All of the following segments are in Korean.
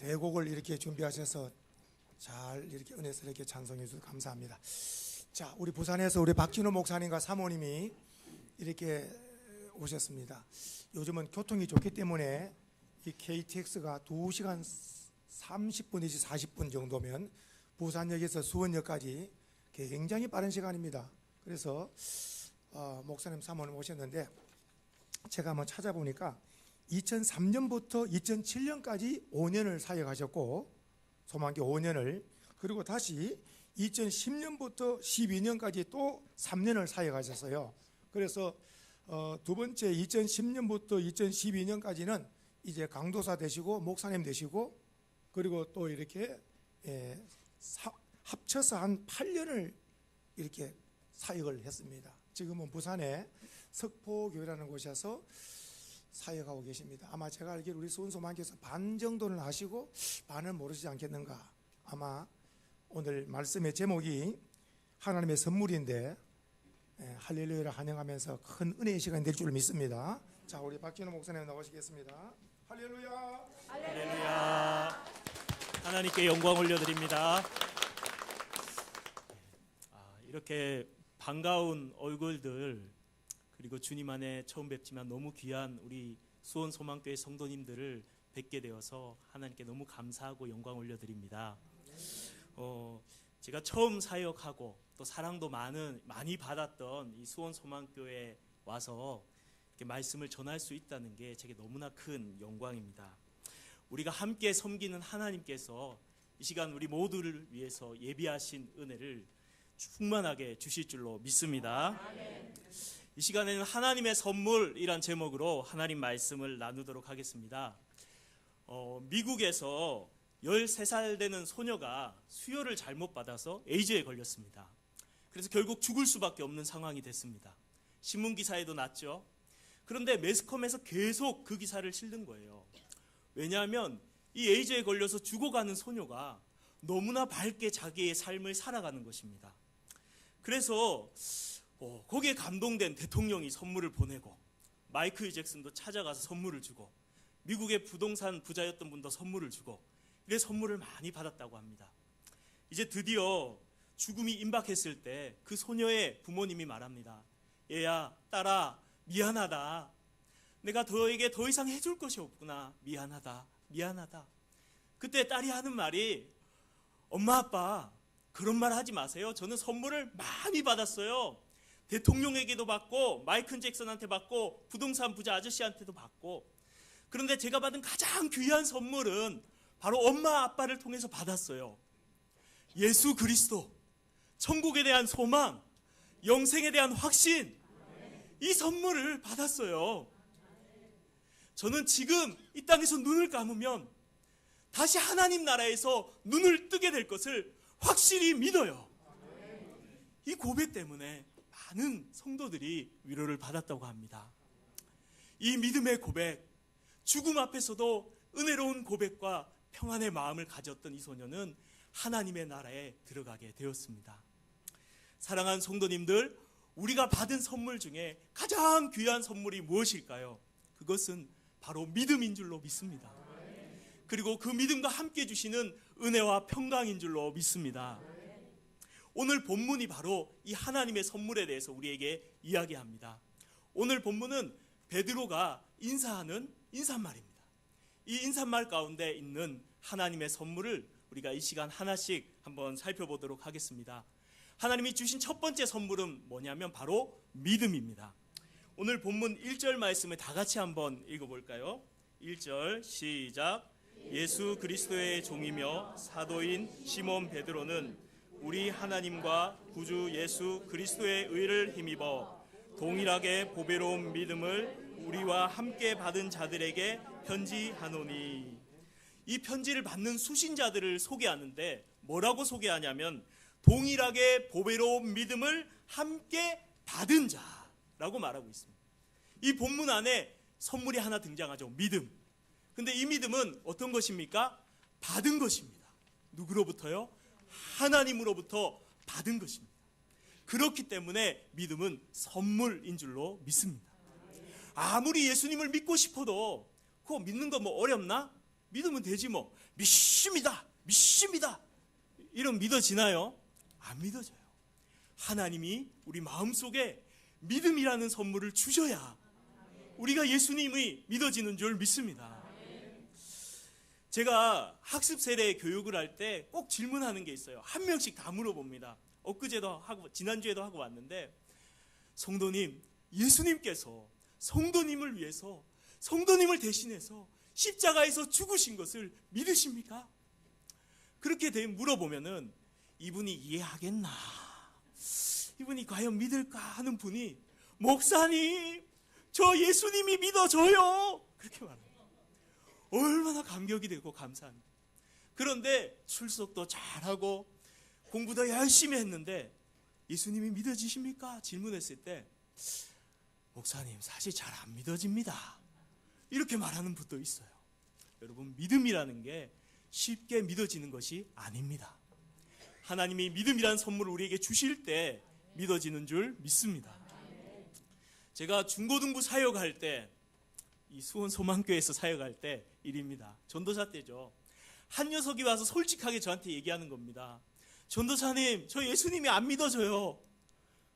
대곡을 이렇게 준비하셔서 잘 이렇게 은혜스럽게 찬송해 주셔서 감사합니다. 자, 우리 부산에서 우리 박진호 목사님과 사모님이 이렇게 오셨습니다. 요즘은 교통이 좋기 때문에 이 KTX가 2시간 30분 내지 40분 정도면 부산역에서 수원역까지 굉장히 빠른 시간입니다. 그래서 목사님 사모님 오셨는데 제가 한번 찾아보니까 2003년부터 2007년까지 5년을 사역하셨고 소망교 5년을, 그리고 다시 2010년부터 12년까지 또 3년을 사역하셨어요. 그래서 두 번째 2010년부터 2012년까지는 이제 강도사 되시고 목사님 되시고, 그리고 또 이렇게 합쳐서 한 8년을 이렇게 사역을 했습니다. 지금은 부산에 석포교회라는 곳에서 사역하고 계십니다. 아마 제가 알기로 우리 수원소망교에서 반 정도는 아시고 반은 모르시지 않겠는가. 아마 오늘 말씀의 제목이 하나님의 선물인데 할렐루야를 환영하면서 큰 은혜의 시간이 될 줄 믿습니다. 자, 우리 박진호 목사님 나오시겠습니다. 할렐루야. 할렐루야. 하나님께 영광 올려드립니다. 이렇게 반가운 얼굴들, 그리고 주님 안에 처음 뵙지만 너무 귀한 우리 수원 소망교회 성도님들을 뵙게 되어서 하나님께 너무 감사하고 영광 올려드립니다. 제가 처음 사역하고 또 사랑도 많이 받았던 이 수원 소망교회에 와서 이렇게 말씀을 전할 수 있다는 게 제게 너무나 큰 영광입니다. 우리가 함께 섬기는 하나님께서 이 시간 우리 모두를 위해서 예비하신 은혜를 충만하게 주실 줄로 믿습니다. 이 시간에는 하나님의 선물이란 제목으로 하나님 말씀을 나누도록 하겠습니다. 미국에서 13살 되는 소녀가 수혈을 잘못 받아서 에이즈에 걸렸습니다. 그래서 결국 죽을 수밖에 없는 상황이 됐습니다. 신문기사에도 났죠. 그런데 매스컴에서 계속 그 기사를 실는 거예요. 왜냐하면 이 에이즈에 걸려서 죽어가는 소녀가 너무나 밝게 자기의 삶을 살아가는 것입니다. 그래서 거기에 감동된 대통령이 선물을 보내고, 마이클 잭슨도 찾아가서 선물을 주고, 미국의 부동산 부자였던 분도 선물을 주고, 이래 선물을 많이 받았다고 합니다. 이제 드디어 죽음이 임박했을 때 그 소녀의 부모님이 말합니다. 얘야, 딸아, 미안하다. 내가 너에게 더 이상 해줄 것이 없구나. 미안하다. 그때 딸이 하는 말이, 엄마 아빠 그런 말 하지 마세요. 저는 선물을 많이 받았어요. 대통령에게도 받고, 마이클 잭슨한테 받고, 부동산 부자 아저씨한테도 받고. 그런데 제가 받은 가장 귀한 선물은 바로 엄마 아빠를 통해서 받았어요. 예수 그리스도, 천국에 대한 소망, 영생에 대한 확신, 이 선물을 받았어요. 저는 지금 이 땅에서 눈을 감으면 다시 하나님 나라에서 눈을 뜨게 될 것을 확실히 믿어요. 이 고백 때문에 많은 성도들이 위로를 받았다고 합니다. 이 믿음의 고백, 죽음 앞에서도 은혜로운 고백과 평안의 마음을 가졌던 이 소녀는 하나님의 나라에 들어가게 되었습니다. 사랑하는 성도님들, 우리가 받은 선물 중에 가장 귀한 선물이 무엇일까요? 그것은 바로 믿음인 줄로 믿습니다. 그리고 그 믿음과 함께 주시는 은혜와 평강인 줄로 믿습니다. 오늘 본문이 바로 이 하나님의 선물에 대해서 우리에게 이야기합니다. 오늘 본문은 베드로가 인사하는 인사말입니다. 이 인사말 가운데 있는 하나님의 선물을 우리가 이 시간 하나씩 한번 살펴보도록 하겠습니다. 하나님이 주신 첫 번째 선물은 뭐냐면 바로 믿음입니다. 오늘 본문 1절 말씀을 다 같이 한번 읽어볼까요? 1절 시작. 예수 그리스도의 종이며 사도인 시몬 베드로는 우리 하나님과 구주 예수 그리스도의 의를 힘입어 동일하게 보배로운 믿음을 우리와 함께 받은 자들에게 편지하노니. 이 편지를 받는 수신자들을 소개하는데 뭐라고 소개하냐면 동일하게 보배로운 믿음을 함께 받은 자라고 말하고 있습니다. 이 본문 안에 선물이 하나 등장하죠. 믿음. 근데 이 믿음은 어떤 것입니까? 받은 것입니다. 누구로부터요? 하나님으로부터 받은 것입니다. 그렇기 때문에 믿음은 선물인 줄로 믿습니다. 아무리 예수님을 믿고 싶어도 그거 믿는 거 뭐 어렵나? 믿으면 되지 뭐. 믿습니다. 믿습니다. 이런 믿어지나요? 안 믿어져요. 하나님이 우리 마음속에 믿음이라는 선물을 주셔야 우리가 예수님이 믿어지는 줄 믿습니다. 제가 학습 세례 교육을 할 때 꼭 질문하는 게 있어요. 한 명씩 다 물어봅니다. 엊그제도 하고 지난주에도 하고 왔는데, 성도님, 예수님께서 성도님을 위해서, 성도님을 대신해서 십자가에서 죽으신 것을 믿으십니까? 그렇게 물어보면은 이분이 이해하겠나, 이분이 과연 믿을까 하는 분이, 목사님, 저 예수님이 믿어져요, 그렇게 말합니다. 얼마나 감격이 되고 감사합니다. 그런데 출석도 잘하고 공부도 열심히 했는데 예수님이 믿어지십니까? 질문했을 때, 목사님, 사실 잘 안 믿어집니다, 이렇게 말하는 분도 있어요. 여러분, 믿음이라는 게 쉽게 믿어지는 것이 아닙니다. 하나님이 믿음이라는 선물을 우리에게 주실 때 믿어지는 줄 믿습니다. 제가 중고등부 사역할 때, 이 수원 소망교회에서 사역할 때 일입니다. 전도사 때죠. 한 녀석이 와서 솔직하게 저한테 얘기하는 겁니다. 전도사님, 저 예수님이 안 믿어져요.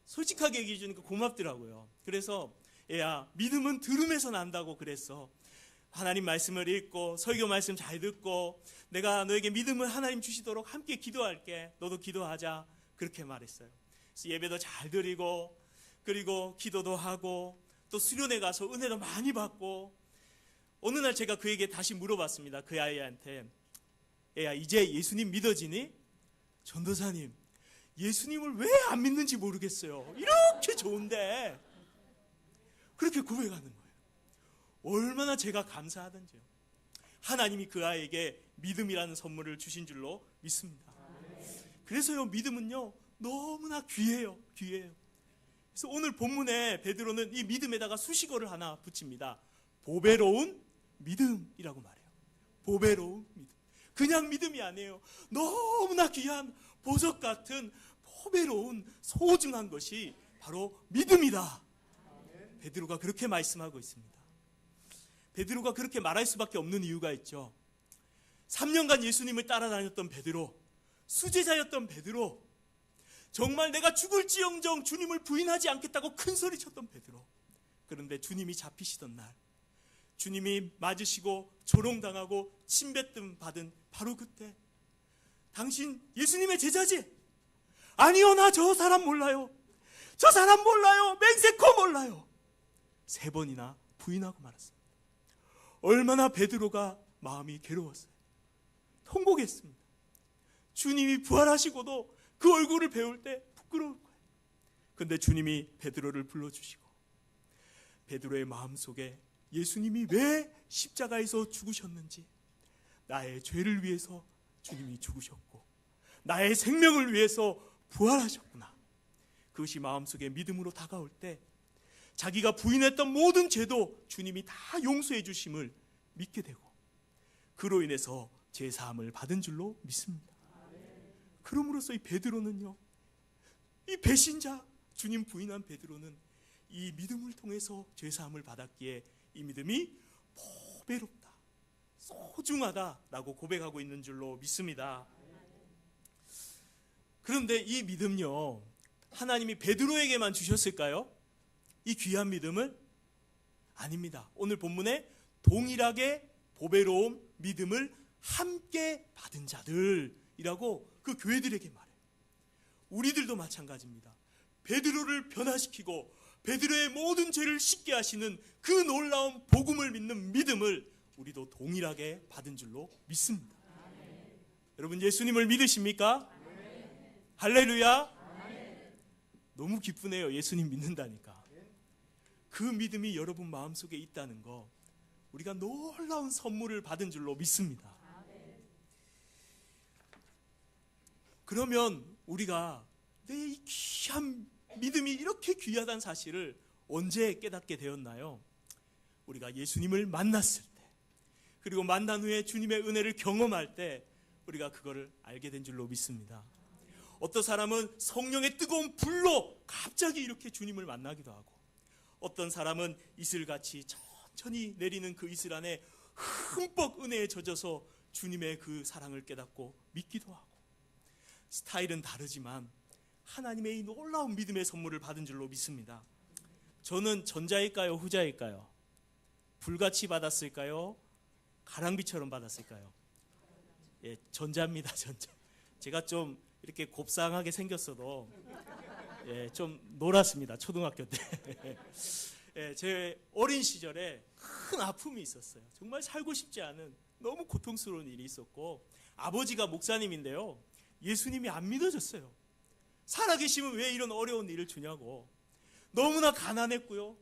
솔직하게 얘기해 주니까 고맙더라고요. 그래서, 얘야, 믿음은 들음에서 난다고 그랬어. 하나님 말씀을 읽고 설교 말씀 잘 듣고 내가 너에게 믿음을 하나님 주시도록 함께 기도할게. 너도 기도하자. 그렇게 말했어요. 그래서 예배도 잘 드리고, 그리고 기도도 하고, 또 수련회 가서 은혜도 많이 받고, 어느 날 제가 그에게 다시 물어봤습니다. 그 아이한테, 애야, 이제 예수님 믿어지니? 전도사님, 예수님을 왜 안 믿는지 모르겠어요. 이렇게 좋은데. 그렇게 고백하는 거예요. 얼마나 제가 감사하던지요. 하나님이 그 아이에게 믿음이라는 선물을 주신 줄로 믿습니다. 그래서요, 믿음은요 너무나 귀해요. 귀해요. 그래서 오늘 본문에 베드로는 이 믿음에다가 수식어를 하나 붙입니다. 보배로운 믿음이라고 말해요. 보배로운 믿음. 그냥 믿음이 아니에요. 너무나 귀한 보석 같은 보배로운 소중한 것이 바로 믿음이다. 베드로가 그렇게 말씀하고 있습니다. 베드로가 그렇게 말할 수밖에 없는 이유가 있죠. 3년간 예수님을 따라다녔던 베드로, 수제자였던 베드로, 정말 내가 죽을지언정 주님을 부인하지 않겠다고 큰 소리쳤던 베드로. 그런데 주님이 잡히시던 날, 주님이 맞으시고 조롱당하고 침뱉음 받은 바로 그때, 당신 예수님의 제자지? 아니요, 나 저 사람 몰라요. 저 사람 몰라요. 맹세코 몰라요. 3번이나 부인하고 말았습니다. 얼마나 베드로가 마음이 괴로웠어요. 통곡했습니다. 주님이 부활하시고도 그 얼굴을 배울 때 부끄러울 거예요. 그런데 주님이 베드로를 불러주시고, 베드로의 마음속에 예수님이 왜 십자가에서 죽으셨는지, 나의 죄를 위해서 주님이 죽으셨고 나의 생명을 위해서 부활하셨구나, 그것이 마음속에 믿음으로 다가올 때 자기가 부인했던 모든 죄도 주님이 다 용서해 주심을 믿게 되고, 그로 인해서 제사함을 받은 줄로 믿습니다. 그럼으로써 이 베드로는요, 이 배신자, 주님 부인한 베드로는 이 믿음을 통해서 제사함을 받았기에 이 믿음이 보배롭다, 소중하다라고 고백하고 있는 줄로 믿습니다. 그런데 이 믿음요, 하나님이 베드로에게만 주셨을까요? 이 귀한 믿음을? 아닙니다. 오늘 본문에 동일하게 보배로운 믿음을 함께 받은 자들이라고 그 교회들에게 말해요. 우리들도 마찬가지입니다. 베드로를 변화시키고 베드로의 모든 죄를 씻게 하시는 그 놀라운 복음을 믿는 믿음을 우리도 동일하게 받은 줄로 믿습니다. 여러분, 예수님을 믿으십니까? 할렐루야. 너무 기쁘네요. 예수님 믿는다니까. 그 믿음이 여러분 마음속에 있다는 거, 우리가 놀라운 선물을 받은 줄로 믿습니다. 그러면 우리가 내 이 귀한 믿음이 이렇게 귀하다는 사실을 언제 깨닫게 되었나요? 우리가 예수님을 만났을 때, 그리고 만난 후에 주님의 은혜를 경험할 때 우리가 그거를 알게 된 줄로 믿습니다. 어떤 사람은 성령의 뜨거운 불로 갑자기 이렇게 주님을 만나기도 하고, 어떤 사람은 이슬같이 천천히 내리는 그 이슬 안에 흠뻑 은혜에 젖어서 주님의 그 사랑을 깨닫고 믿기도 하고, 스타일은 다르지만 하나님의 이 놀라운 믿음의 선물을 받은 줄로 믿습니다. 저는 전자일까요, 후자일까요? 불같이 받았을까요? 가랑비처럼 받았을까요? 예, 전자입니다. 전자. 제가 좀 이렇게 곱상하게 생겼어도 예, 좀 놀았습니다. 초등학교 때. 예, 제 어린 시절에 큰 아픔이 있었어요. 정말 살고 싶지 않은 너무 고통스러운 일이 있었고, 아버지가 목사님인데요, 예수님이 안 믿어졌어요. 살아계시면 왜 이런 어려운 일을 주냐고. 너무나 가난했고요,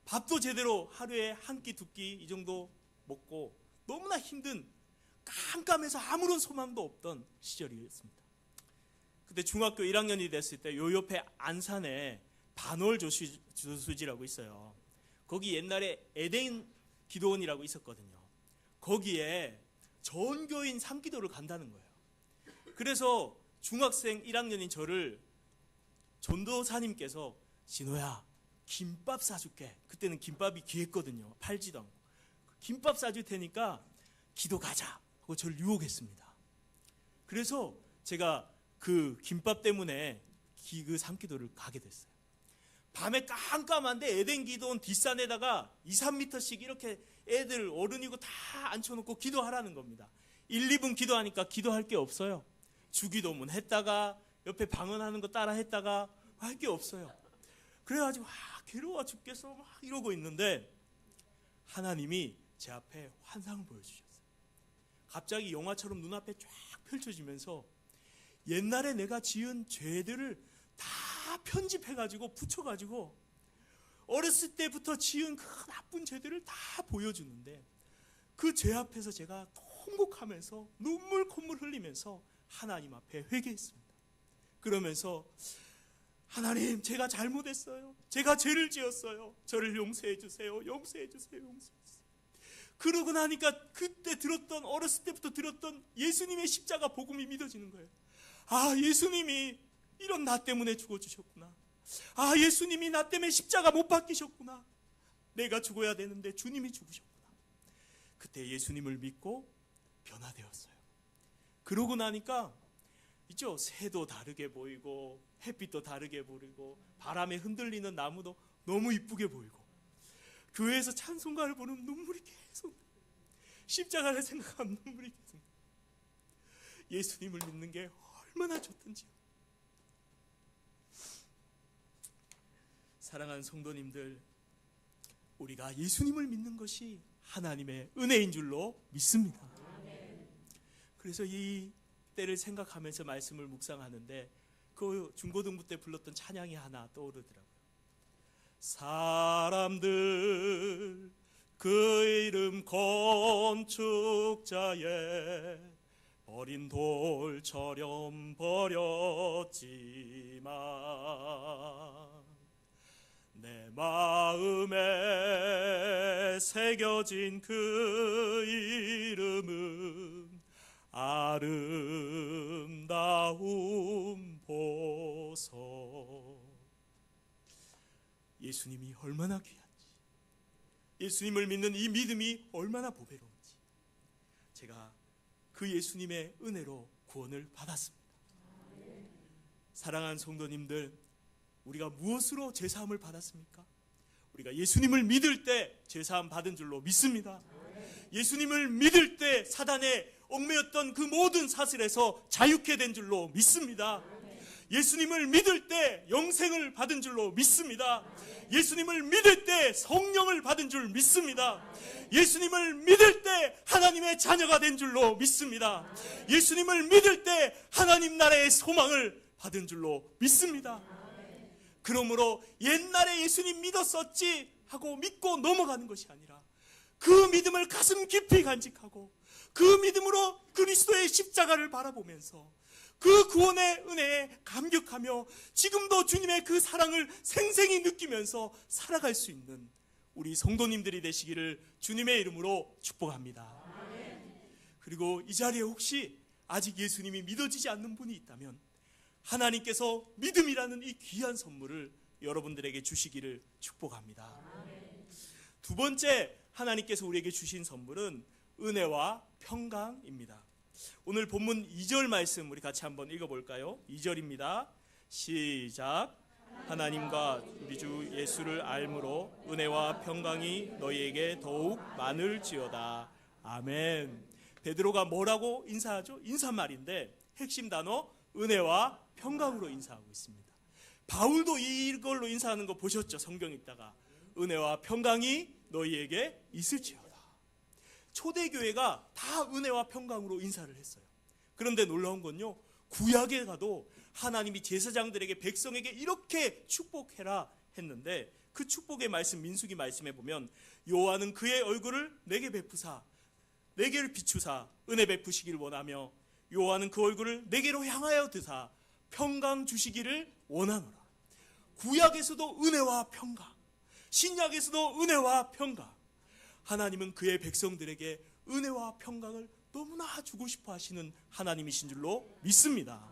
밥도 제대로 하루에 한 끼, 두 끼 이 정도 먹고 너무나 힘든, 깜깜해서 아무런 소망도 없던 시절이었습니다. 그때 중학교 1학년이 됐을 때 요 옆에 안산에 반월 조수지라고 있어요. 거기 옛날에 에덴 기도원이라고 있었거든요. 거기에 전교인 상기도를 간다는 거예요. 그래서 중학생 1학년인 저를 전도사님께서 진호야, 김밥 사줄게. 그때는 김밥이 귀했거든요. 팔지도 않고. 김밥 사줄 테니까 기도 가자 하고 저를 유혹했습니다. 그래서 제가 그 김밥 때문에 그 상기도를 가게 됐어요. 밤에 깜깜한데 에덴 기도원 뒷산에다가 2, 3m씩 이렇게 애들 어른이고 다 앉혀놓고 기도하라는 겁니다. 1, 2분 기도하니까 기도할 게 없어요. 주기도문 했다가 옆에 방언하는 거 따라 했다가 할 게 없어요. 그래가지고 괴로워 죽겠어 막 이러고 있는데 하나님이 제 앞에 환상을 보여주셨어요. 갑자기 영화처럼 눈앞에 쫙 펼쳐지면서 옛날에 내가 지은 죄들을 다 편집해가지고 붙여가지고 어렸을 때부터 지은 그 나쁜 죄들을 다 보여주는데, 그 죄 앞에서 제가 통곡하면서 눈물 콧물 흘리면서 하나님 앞에 회개했습니다. 그러면서 하나님, 제가 잘못했어요. 제가 죄를 지었어요. 저를 용서해 주세요. 용서해 주세요. 용서해 주세요. 그러고 나니까 그때 들었던, 어렸을 때부터 들었던 예수님의 십자가 복음이 믿어지는 거예요. 아, 예수님이 이런 나 때문에 죽어주셨구나. 아, 예수님이 나 때문에 십자가 못 박히셨구나. 내가 죽어야 되는데 주님이 죽으셨구나. 그때 예수님을 믿고 변화되었어요. 그러고 나니까 있죠, 새도 다르게 보이고 햇빛도 다르게 보이고 바람에 흔들리는 나무도 너무 이쁘게 보이고, 교회에서 찬송가를 부르면 눈물이 계속, 십자가를 생각하면 눈물이 계속, 예수님을 믿는 게 얼마나 좋던지요. 사랑하는 성도님들, 우리가 예수님을 믿는 것이 하나님의 은혜인 줄로 믿습니다. 그래서 이 때를 생각하면서 말씀을 묵상하는데 그 중고등부 때 불렀던 찬양이 하나 떠오르더라고요. 사람들 그 이름 건축자에 어린 돌처럼 버렸지만 내 마음에 새겨진 그 이름은 아름다운 보석. 예수님이 얼마나 귀한지, 예수님을 믿는 이 믿음이 얼마나 보배로운지, 제가 그 예수님의 은혜로 구원을 받았습니다. 사랑하는 성도님들, 우리가 무엇으로 제사함을 받았습니까? 우리가 예수님을 믿을 때 제사함 받은 줄로 믿습니다. 예수님을 믿을 때 사단의 얽매였던 그 모든 사슬에서 자유케 된 줄로 믿습니다. 예수님을 믿을 때 영생을 받은 줄로 믿습니다. 예수님을 믿을 때 성령을 받은 줄 믿습니다. 예수님을 믿을 때 하나님의 자녀가 된 줄로 믿습니다. 예수님을 믿을 때 하나님 나라의 소망을 받은 줄로 믿습니다. 그러므로 옛날에 예수님 믿었었지 하고 믿고 넘어가는 것이 아니라 그 믿음을 가슴 깊이 간직하고 그 믿음으로 그리스도의 십자가를 바라보면서 그 구원의 은혜에 감격하며 지금도 주님의 그 사랑을 생생히 느끼면서 살아갈 수 있는 우리 성도님들이 되시기를 주님의 이름으로 축복합니다. 그리고 이 자리에 혹시 아직 예수님이 믿어지지 않는 분이 있다면 하나님께서 믿음이라는 이 귀한 선물을 여러분들에게 주시기를 축복합니다. 두 번째, 하나님께서 우리에게 주신 선물은 은혜와 평강입니다. 오늘 본문 2절 말씀 우리 같이 한번 읽어볼까요? 2절입니다. 시작. 하나님과 우리 주 예수를 알므로 은혜와 평강이 너희에게 더욱 많을지어다. 아멘. 베드로가 뭐라고 인사하죠? 인사말인데 핵심 단어 은혜와 평강으로 인사하고 있습니다. 바울도 이걸로 인사하는 거 보셨죠? 성경 읽다가 은혜와 평강이 너희에게 있을지어다. 초대교회가 다 은혜와 평강으로 인사를 했어요. 그런데 놀라운 건요, 구약에 가도 하나님이 제사장들에게 백성에게 이렇게 축복해라 했는데 그 축복의 말씀 민수기 말씀에 보면 여호와는 그의 얼굴을 내게 베푸사 내게를 비추사 은혜 베푸시길 원하며 여호와는 그 얼굴을 내게로 향하여 드사 평강 주시기를 원하노라. 구약에서도 은혜와 평강, 신약에서도 은혜와 평강. 하나님은 그의 백성들에게 은혜와 평강을 너무나 주고 싶어 하시는 하나님이신 줄로 믿습니다.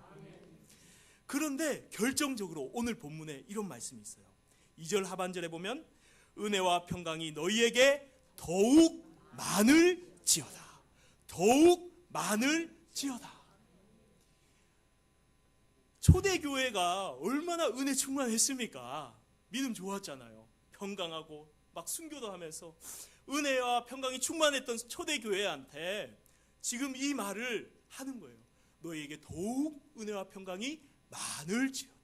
그런데 결정적으로 오늘 본문에 이런 말씀이 있어요. 2절 하반절에 보면 은혜와 평강이 너희에게 더욱 많을지어다. 더욱 많을지어다. 초대교회가 얼마나 은혜 충만했습니까? 믿음 좋았잖아요. 평강하고 막 순교도 하면서 은혜와 평강이 충만했던 초대교회한테 지금 이 말을 하는 거예요. 너희에게 더욱 은혜와 평강이 많을지어다.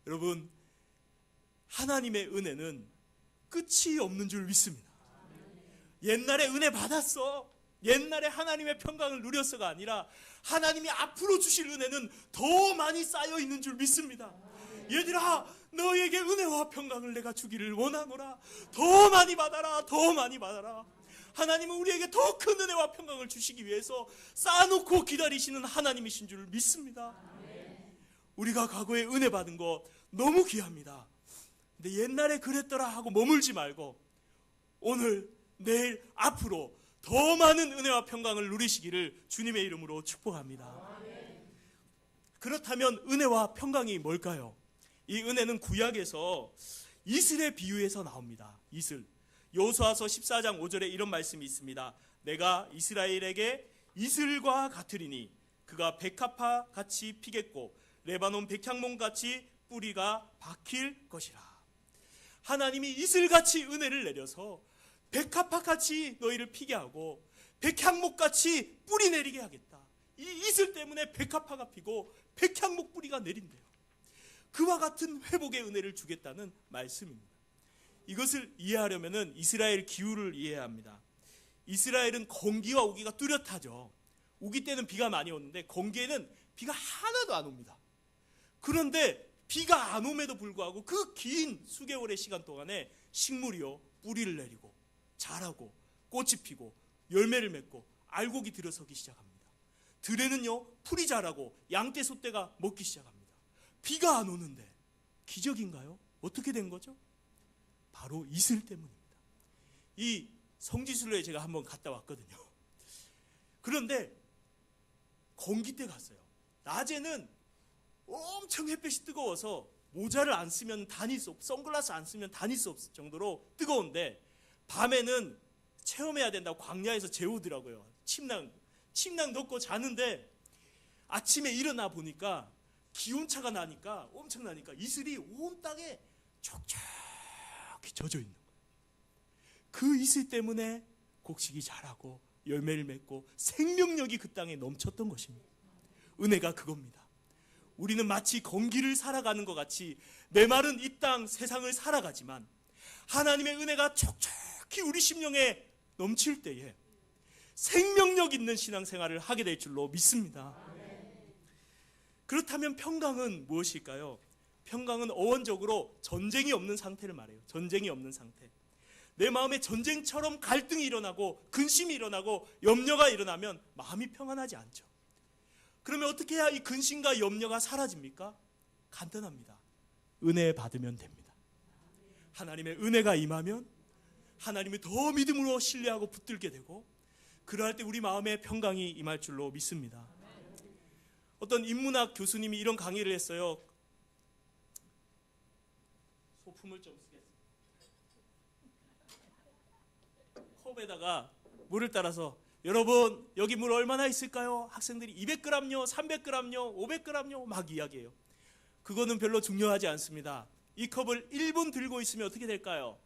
여러분, 하나님의 은혜는 끝이 없는 줄 믿습니다. 옛날에 은혜 받았어, 옛날에 하나님의 평강을 누렸어가 아니라 하나님이 앞으로 주실 은혜는 더 많이 쌓여 있는 줄 믿습니다. 얘들아, 너에게 은혜와 평강을 내가 주기를 원하노라. 더 많이 받아라, 더 많이 받아라. 하나님은 우리에게 더 큰 은혜와 평강을 주시기 위해서 쌓아놓고 기다리시는 하나님이신 줄 믿습니다. 우리가 과거에 은혜 받은 거 너무 귀합니다. 근데 옛날에 그랬더라 하고 머물지 말고 오늘, 내일, 앞으로 더 많은 은혜와 평강을 누리시기를 주님의 이름으로 축복합니다. 그렇다면 은혜와 평강이 뭘까요? 이 은혜는 구약에서 이슬의 비유에서 나옵니다. 이슬. 여호수아서 14장 5절에 이런 말씀이 있습니다. 내가 이스라엘에게 이슬과 같으리니 그가 백합화 같이 피겠고 레바논 백향목 같이 뿌리가 박힐 것이라. 하나님이 이슬같이 은혜를 내려서 백합화 같이 너희를 피게 하고 백향목 같이 뿌리 내리게 하겠다. 이 이슬 때문에 백합화가 피고 백향목 뿌리가 내린대요. 그와 같은 회복의 은혜를 주겠다는 말씀입니다. 이것을 이해하려면 이스라엘 기후를 이해해야 합니다. 이스라엘은 건기와 우기가 뚜렷하죠. 우기 때는 비가 많이 오는데 건기에는 비가 하나도 안 옵니다. 그런데 비가 안 옴에도 불구하고 그 긴 수개월의 시간 동안에 식물이요 뿌리를 내리고 자라고 꽃이 피고 열매를 맺고 알곡이 들어서기 시작합니다. 들에는요 풀이 자라고 양떼 소떼가 먹기 시작합니다. 비가 안 오는데 기적인가요? 어떻게 된 거죠? 바로 이슬 때문입니다. 이 성지순례에 제가 한번 갔다 왔거든요. 그런데 건기 때 갔어요. 낮에는 엄청 햇빛이 뜨거워서 모자를 안 쓰면 다닐 수 없고 선글라스 안 쓰면 다닐 수 없을 정도로 뜨거운데 밤에는 체험해야 된다고 광야에서 재우더라고요. 침낭 덮고 자는데 아침에 일어나 보니까 기온차가 나니까 엄청나니까 이슬이 온 땅에 촉촉히 젖어 있는 거예요. 그 이슬 때문에 곡식이 자라고 열매를 맺고 생명력이 그 땅에 넘쳤던 것입니다. 은혜가 그겁니다. 우리는 마치 건기를 살아가는 것 같이 메마른 이 땅 세상을 살아가지만 하나님의 은혜가 촉촉히 우리 심령에 넘칠 때에 생명력 있는 신앙생활을 하게 될 줄로 믿습니다. 그렇다면 평강은 무엇일까요? 평강은 어원적으로 전쟁이 없는 상태를 말해요. 전쟁이 없는 상태. 내 마음에 전쟁처럼 갈등이 일어나고 근심이 일어나고 염려가 일어나면 마음이 평안하지 않죠. 그러면 어떻게 해야 이 근심과 염려가 사라집니까? 간단합니다. 은혜 받으면 됩니다. 하나님의 은혜가 임하면 하나님을 더 믿음으로 신뢰하고 붙들게 되고 그러할 때 우리 마음에 평강이 임할 줄로 믿습니다. 어떤 인문학 교수님이 이런 강의를 했어요. 소품을 좀 쓰겠습니다. 컵에다가 물을 따라서 여러분 여기 물 얼마나 있을까요? 학생들이 200g요, 300g요, 500g요 막 이야기해요. 그거는 별로 중요하지 않습니다. 이 컵을 1분 들고 있으면 어떻게 될까요?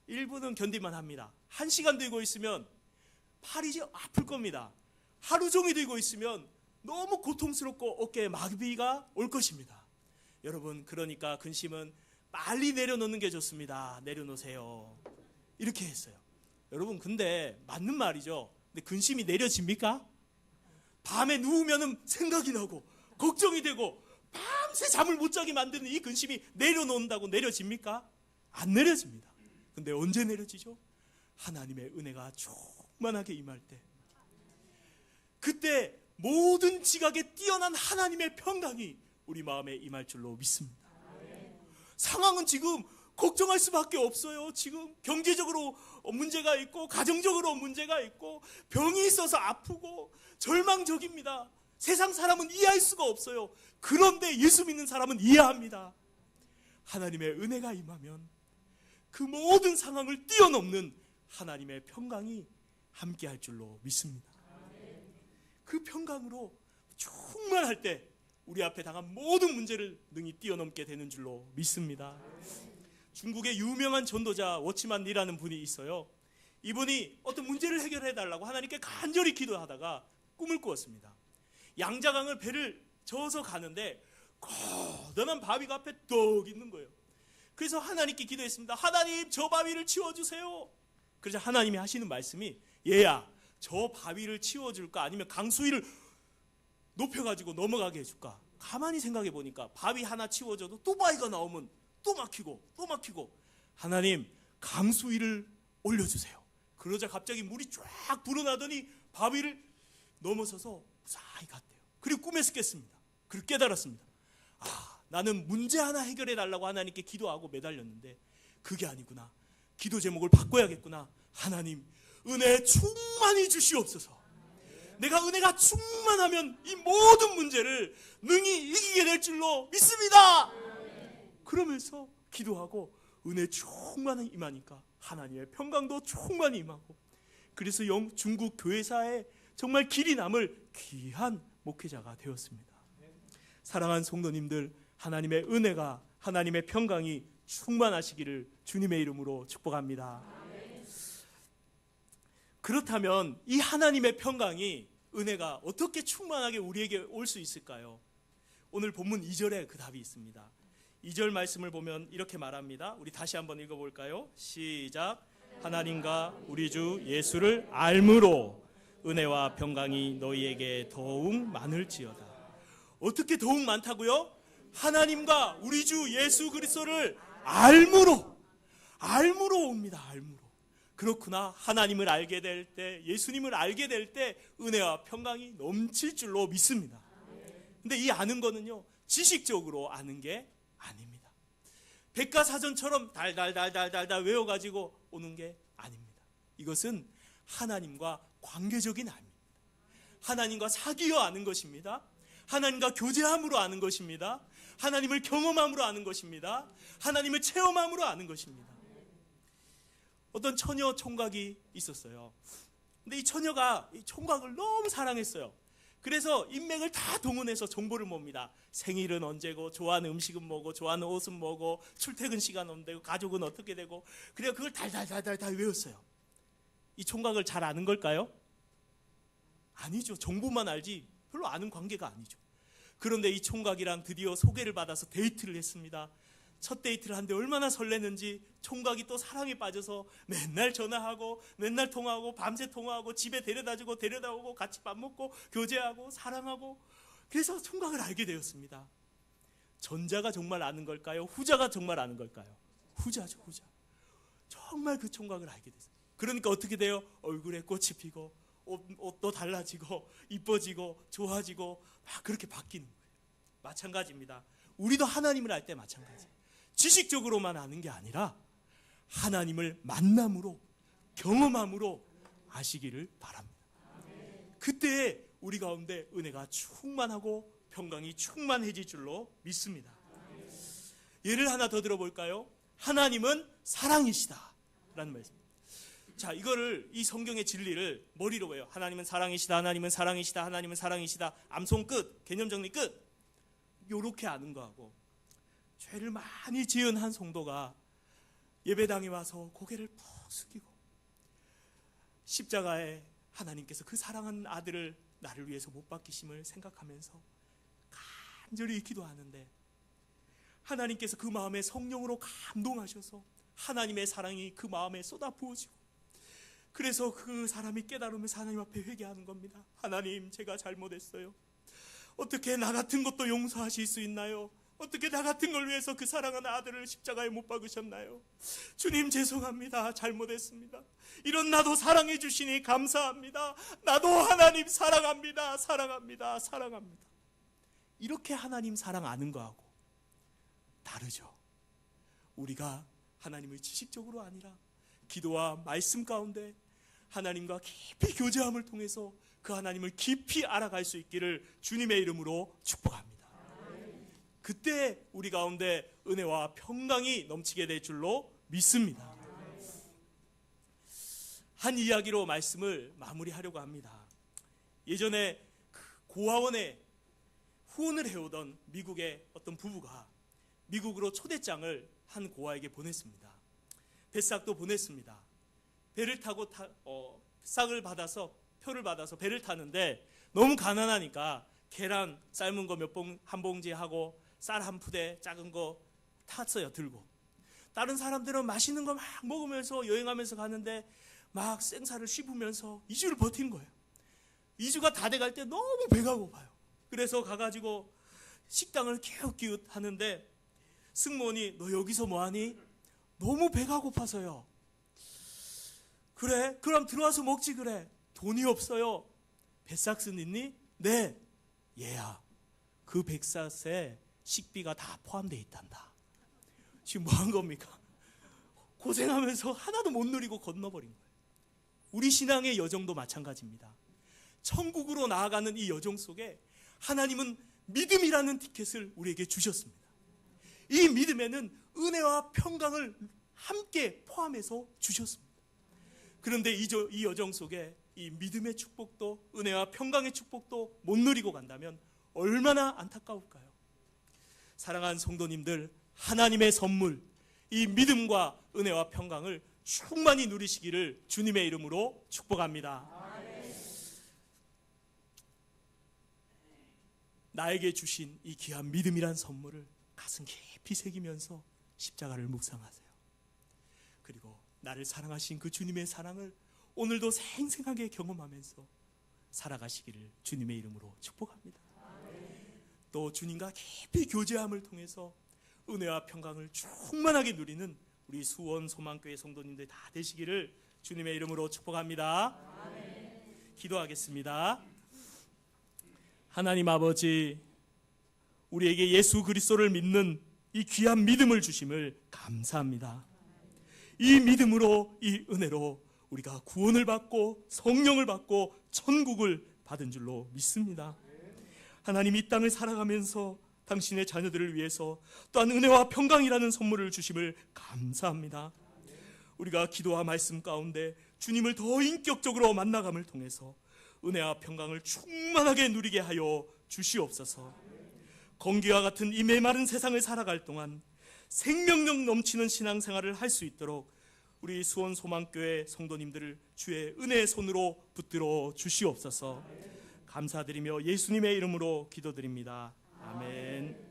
1분은 견딜만 합니다. 1시간 들고 있으면 팔이 아플 겁니다. 하루 종일 들고 있으면 너무 고통스럽고 어깨에 마비가 올 것입니다. 여러분, 그러니까 근심은 빨리 내려놓는 게 좋습니다. 내려놓으세요. 이렇게 했어요. 여러분, 근데 맞는 말이죠. 근데 근심이 내려집니까? 밤에 누우면 생각이 나고 걱정이 되고 밤새 잠을 못 자게 만드는 이 근심이 내려놓는다고 내려집니까? 안 내려집니다. 근데 언제 내려지죠? 하나님의 은혜가 충만하게 임할 때, 그때 모든 지각에 뛰어난 하나님의 평강이 우리 마음에 임할 줄로 믿습니다. 상황은 지금 걱정할 수밖에 없어요. 지금 경제적으로 문제가 있고 가정적으로 문제가 있고 병이 있어서 아프고 절망적입니다. 세상 사람은 이해할 수가 없어요. 그런데 예수 믿는 사람은 이해합니다. 하나님의 은혜가 임하면 그 모든 상황을 뛰어넘는 하나님의 평강이 함께할 줄로 믿습니다. 그 평강으로 충만할 때 우리 앞에 당한 모든 문제를 능히 뛰어넘게 되는 줄로 믿습니다. 중국의 유명한 전도자 워치만 리라는 분이 있어요. 이분이 어떤 문제를 해결해 달라고 하나님께 간절히 기도하다가 꿈을 꾸었습니다. 양자강을 배를 저어서 가는데 거대한 바위가 앞에 떡 있는 거예요. 그래서 하나님께 기도했습니다. 하나님, 저 바위를 치워주세요. 그래서 하나님이 하시는 말씀이, 얘야, 저 바위를 치워줄까 아니면 강수 위를 높여가지고 넘어가게 해줄까? 가만히 생각해 보니까 바위 하나 치워줘도 또 바위가 나오면 또 막히고 또 막히고, 하나님, 강수 위를 올려주세요. 그러자 갑자기 물이 쫙 불어나더니 바위를 넘어서서 무사히 갔대요. 그리고 꿈에서 깼습니다. 그리고 깨달았습니다. 나는 문제 하나 해결해 달라고 하나님께 기도하고 매달렸는데 그게 아니구나. 기도 제목을 바꿔야겠구나. 하나님, 은혜 충만히 주시옵소서. 내가 은혜가 충만하면 이 모든 문제를 능히 이기게 될 줄로 믿습니다. 그러면서 기도하고 은혜 충만히 임하니까 하나님의 평강도 충만히 임하고, 그래서 중국 교회사에 정말 길이 남을 귀한 목회자가 되었습니다. 사랑하는 성도님들, 하나님의 은혜가, 하나님의 평강이 충만하시기를 주님의 이름으로 축복합니다. 그렇다면 이 하나님의 평강이, 은혜가 어떻게 충만하게 우리에게 올 수 있을까요? 오늘 본문 2절에 그 답이 있습니다. 2절 말씀을 보면 이렇게 말합니다. 우리 다시 한번 읽어볼까요? 시작. 하나님과 우리 주 예수를 알므로 은혜와 평강이 너희에게 더욱 많을지어다. 어떻게 더욱 많다고요? 하나님과 우리 주 예수 그리스도를 알므로 옵니다. 알므로. 그렇구나. 하나님을 알게 될 때, 예수님을 알게 될 때 은혜와 평강이 넘칠 줄로 믿습니다. 근데 이 아는 거는요, 지식적으로 아는 게 아닙니다. 백과사전처럼 달달달달달달 외워가지고 오는 게 아닙니다. 이것은 하나님과 관계적인 암입니다. 하나님과 사귀어 아는 것입니다. 하나님과 교제함으로 아는 것입니다. 하나님을 경험함으로 아는 것입니다. 하나님을 체험함으로 아는 것입니다. 어떤 처녀 총각이 있었어요. 근데 이 처녀가 이 총각을 너무 사랑했어요. 그래서 인맥을 다 동원해서 정보를 봅니다. 생일은 언제고, 좋아하는 음식은 뭐고, 좋아하는 옷은 뭐고, 출퇴근 시간 언제고, 가족은 어떻게 되고, 그래서 그걸 달달달달 외웠어요. 이 총각을 잘 아는 걸까요? 아니죠. 정보만 알지 별로 아는 관계가 아니죠. 그런데 이 총각이랑 드디어 소개를 받아서 데이트를 했습니다. 첫 데이트를 하는데 얼마나 설레는지, 총각이 또 사랑에 빠져서 맨날 전화하고 맨날 통화하고 밤새 통화하고 집에 데려다주고 데려다오고 같이 밥 먹고 교제하고 사랑하고, 그래서 총각을 알게 되었습니다. 전자가 정말 아는 걸까요? 후자가 정말 아는 걸까요? 후자죠, 후자. 정말 그 총각을 알게 됐어요. 그러니까 어떻게 돼요? 얼굴에 꽃이 피고 옷도 달라지고 이뻐지고 좋아지고 막 그렇게 바뀌는 거예요. 마찬가지입니다. 우리도 하나님을 알 때 마찬가지예요. 지식적으로만 아는 게 아니라 하나님을 만남으로, 경험함으로 아시기를 바랍니다. 그때 우리 가운데 은혜가 충만하고 평강이 충만해질 줄로 믿습니다. 예를 하나 더 들어볼까요? 하나님은 사랑이시다 라는 말씀입니다. 자, 이거를 이 성경의 진리를 머리로 외워. 하나님은 사랑이시다. 하나님은 사랑이시다. 하나님은 사랑이시다. 암송 끝. 개념 정리 끝. 요렇게 아는 거하고 죄를 많이 지은 한 성도가 예배당에 와서 고개를 푹 숙이고 십자가에 하나님께서 그 사랑하는 아들을 나를 위해서 못 박히심을 생각하면서 간절히 기도하는데 하나님께서 그 마음에 성령으로 감동하셔서 하나님의 사랑이 그 마음에 쏟아 부어지고 그래서 그 사람이 깨달으면서 하나님 앞에 회개하는 겁니다. 하나님, 제가 잘못했어요. 어떻게 나 같은 것도 용서하실 수 있나요? 어떻게 나 같은 걸 위해서 그 사랑하는 아들을 십자가에 못 박으셨나요? 주님, 죄송합니다. 잘못했습니다. 이런 나도 사랑해 주시니 감사합니다. 나도 하나님 사랑합니다. 사랑합니다. 사랑합니다. 이렇게 하나님 사랑 아는 거하고 다르죠. 우리가 하나님을 지식적으로 아니라 기도와 말씀 가운데 하나님과 깊이 교제함을 통해서 그 하나님을 깊이 알아갈 수 있기를 주님의 이름으로 축복합니다. 그때 우리 가운데 은혜와 평강이 넘치게 될 줄로 믿습니다. 한 이야기로 말씀을 마무리하려고 합니다. 예전에 고아원에 후원을 해오던 미국의 어떤 부부가 미국으로 초대장을 한 고아에게 보냈습니다. 배싹도 보냈습니다. 배를 타고 싹을 받아서 표를 받아서 배를 타는데 너무 가난하니까 계란 삶은 거 한 봉지 하고 쌀 한 푸대 작은 거 탔어요. 들고. 다른 사람들은 맛있는 거 막 먹으면서 여행하면서 가는데 막 생사를 씹으면서 2주를 버틴 거예요. 2주가 다 돼갈 때 너무 배가 고파요. 그래서 가가지고 식당을 기웃기웃 하는데 승무원이 너 여기서 뭐하니? 너무 배가 고파서요. 그래? 그럼 들어와서 먹지 그래. 돈이 없어요. 뱃삭스 있니? 네. 얘야, 그 뱃삭스에 식비가 다 포함되어 있단다. 지금 뭐 한 겁니까? 고생하면서 하나도 못 누리고 건너버린 거예요. 우리 신앙의 여정도 마찬가지입니다. 천국으로 나아가는 이 여정 속에 하나님은 믿음이라는 티켓을 우리에게 주셨습니다. 이 믿음에는 은혜와 평강을 함께 포함해서 주셨습니다. 그런데 이 여정 속에 이 믿음의 축복도 은혜와 평강의 축복도 못 누리고 간다면 얼마나 안타까울까요? 사랑하는 성도님들, 하나님의 선물, 이 믿음과 은혜와 평강을 충만히 누리시기를 주님의 이름으로 축복합니다. 나에게 주신 이 귀한 믿음이란 선물을 가슴 깊이 새기면서 십자가를 묵상하세요. 그리고 나를 사랑하신 그 주님의 사랑을 오늘도 생생하게 경험하면서 살아가시기를 주님의 이름으로 축복합니다. 또 주님과 깊이 교제함을 통해서 은혜와 평강을 충만하게 누리는 우리 수원 소망교회 성도님들 다 되시기를 주님의 이름으로 축복합니다. 기도하겠습니다. 하나님 아버지, 우리에게 예수 그리스도를 믿는 이 귀한 믿음을 주심을 감사합니다. 이 믿음으로, 이 은혜로 우리가 구원을 받고 성령을 받고 천국을 받은 줄로 믿습니다. 하나님, 이 땅을 살아가면서 당신의 자녀들을 위해서 또한 은혜와 평강이라는 선물을 주심을 감사합니다. 우리가 기도와 말씀 가운데 주님을 더 인격적으로 만나감을 통해서 은혜와 평강을 충만하게 누리게 하여 주시옵소서. 건기와 같은 이 메마른 세상을 살아갈 동안 생명력 넘치는 신앙생활을 할 수 있도록 우리 수원 소망교회 성도님들을 주의 은혜의 손으로 붙들어 주시옵소서. 감사드리며 예수님의 이름으로 기도드립니다. 아멘.